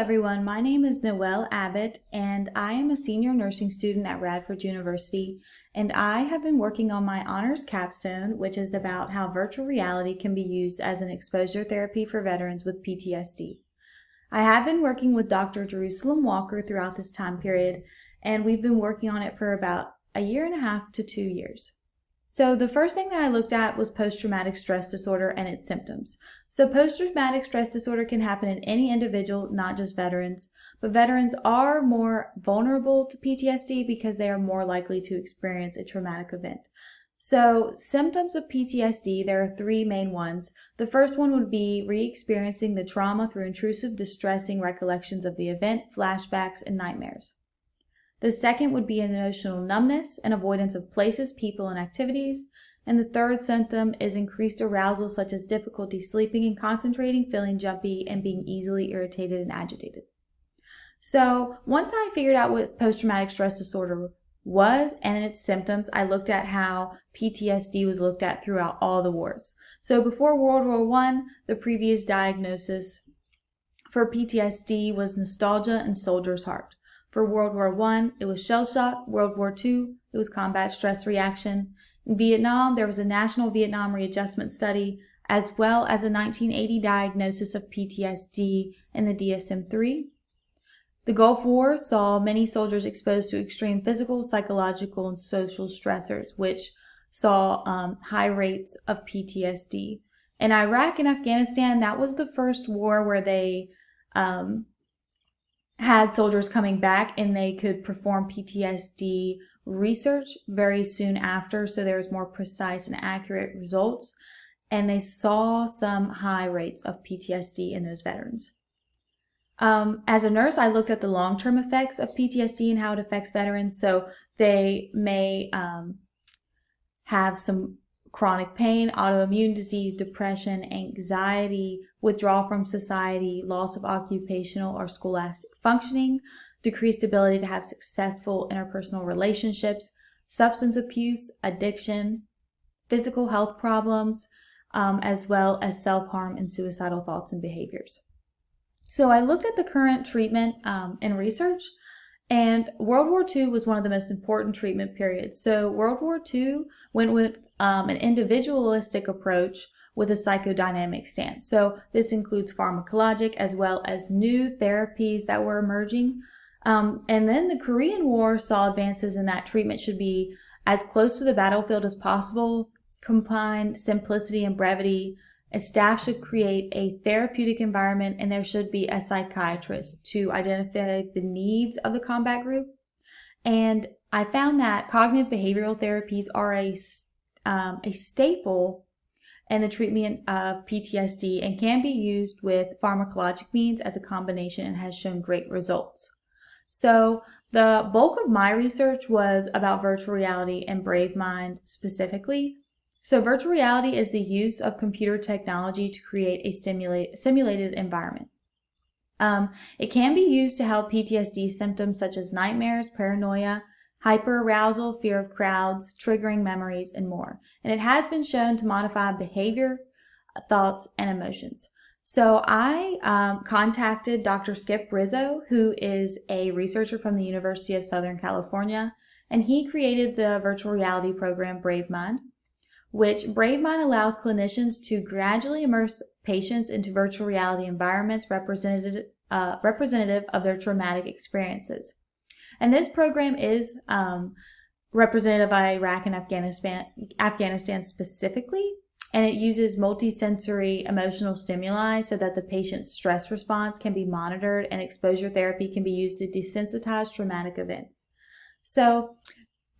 everyone, my name is Noelle Abbott and I am a senior nursing student at Radford University, and I have been working on my honors capstone, which is about how virtual reality can be used as an exposure therapy for veterans with PTSD. I have been working with Dr. Jerusalem Walker throughout this time period, and we've been working on it for about a year and a half to 2 years. So the first thing that I looked at was post-traumatic stress disorder and its symptoms. So post-traumatic stress disorder can happen in any individual, not just veterans, but veterans are more vulnerable to PTSD because they are more likely to experience a traumatic event. So symptoms of PTSD, there are 3 main ones. The first one would be re-experiencing the trauma through intrusive, distressing recollections of the event, flashbacks, and nightmares. The second would be emotional numbness and avoidance of places, people, and activities. And the third symptom is increased arousal, such as difficulty sleeping and concentrating, feeling jumpy, and being easily irritated and agitated. So once I figured out what post-traumatic stress disorder was and its symptoms, I looked at how PTSD was looked at throughout all the wars. So before World War I, the previous diagnosis for PTSD was nostalgia and soldier's heart. For World War I, it was shell shock. World War II, it was combat stress reaction. In Vietnam, there was a National Vietnam Readjustment Study, as well as a 1980 diagnosis of PTSD in the DSM-3. The Gulf War saw many soldiers exposed to extreme physical, psychological, and social stressors, which saw high rates of PTSD. In Iraq and Afghanistan, that was the first war where they had soldiers coming back and they could perform PTSD research very soon after, so there was more precise and accurate results, and they saw some high rates of PTSD in those veterans. As a nurse, I looked at the long-term effects of PTSD and how it affects veterans. So they may have some chronic pain, autoimmune disease, depression, anxiety, withdrawal from society, loss of occupational or scholastic functioning, decreased ability to have successful interpersonal relationships, substance abuse, addiction, physical health problems, as well as self-harm and suicidal thoughts and behaviors. So I looked at the current treatment and research, and World War II was one of the most important treatment periods. So World War II went with an individualistic approach with a psychodynamic stance. So this includes pharmacologic as well as new therapies that were emerging. And then the Korean War saw advances in that treatment should be as close to the battlefield as possible, combine simplicity and brevity. A staff should create a therapeutic environment, and there should be a psychiatrist to identify the needs of the combat group. And I found that cognitive behavioral therapies are a staple in the treatment of PTSD and can be used with pharmacologic means as a combination and has shown great results. So the bulk of my research was about virtual reality and BraveMind specifically. So virtual reality is the use of computer technology to create a simulated environment. It can be used to help PTSD symptoms such as nightmares, paranoia, hyperarousal, fear of crowds, triggering memories, and more. And it has been shown to modify behavior, thoughts, and emotions. So I contacted Dr. Skip Rizzo, who is a researcher from the University of Southern California, and he created the virtual reality program BraveMind, which BraveMind allows clinicians to gradually immerse patients into virtual reality environments representative of their traumatic experiences. And this program is representative of Iraq and Afghanistan specifically, and it uses multisensory emotional stimuli so that the patient's stress response can be monitored and exposure therapy can be used to desensitize traumatic events. So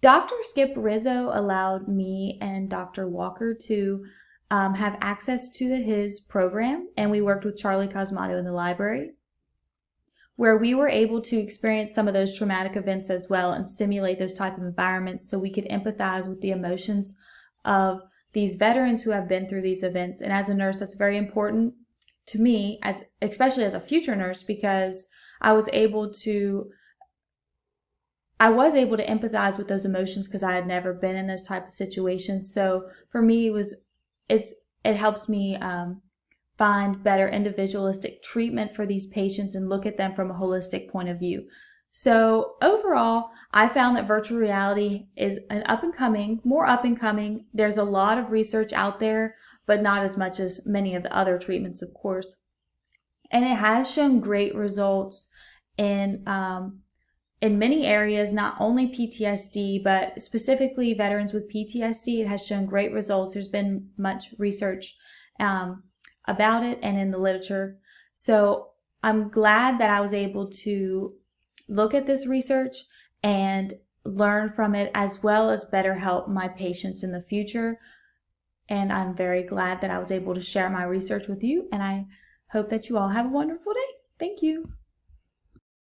Dr. Skip Rizzo allowed me and Dr. Walker to have access to his program, and we worked with Charlie Cosmato in the library, where we were able to experience some of those traumatic events as well and simulate those type of environments so we could empathize with the emotions of these veterans who have been through these events. And as a nurse, that's very important to me, especially as a future nurse, because I was able to empathize with those emotions because I had never been in those type of situations. So for me, it helps me find better individualistic treatment for these patients and look at them from a holistic point of view. So overall, I found that virtual reality is more up and coming. There's a lot of research out there, but not as much as many of the other treatments, of course. And it has shown great results in many areas, not only PTSD, but specifically veterans with PTSD. It has shown great results. There's been much research about it and in the literature. So I'm glad that I was able to look at this research and learn from it, as well as better help my patients in the future. And I'm very glad that I was able to share my research with you, and I hope that you all have a wonderful day. Thank you.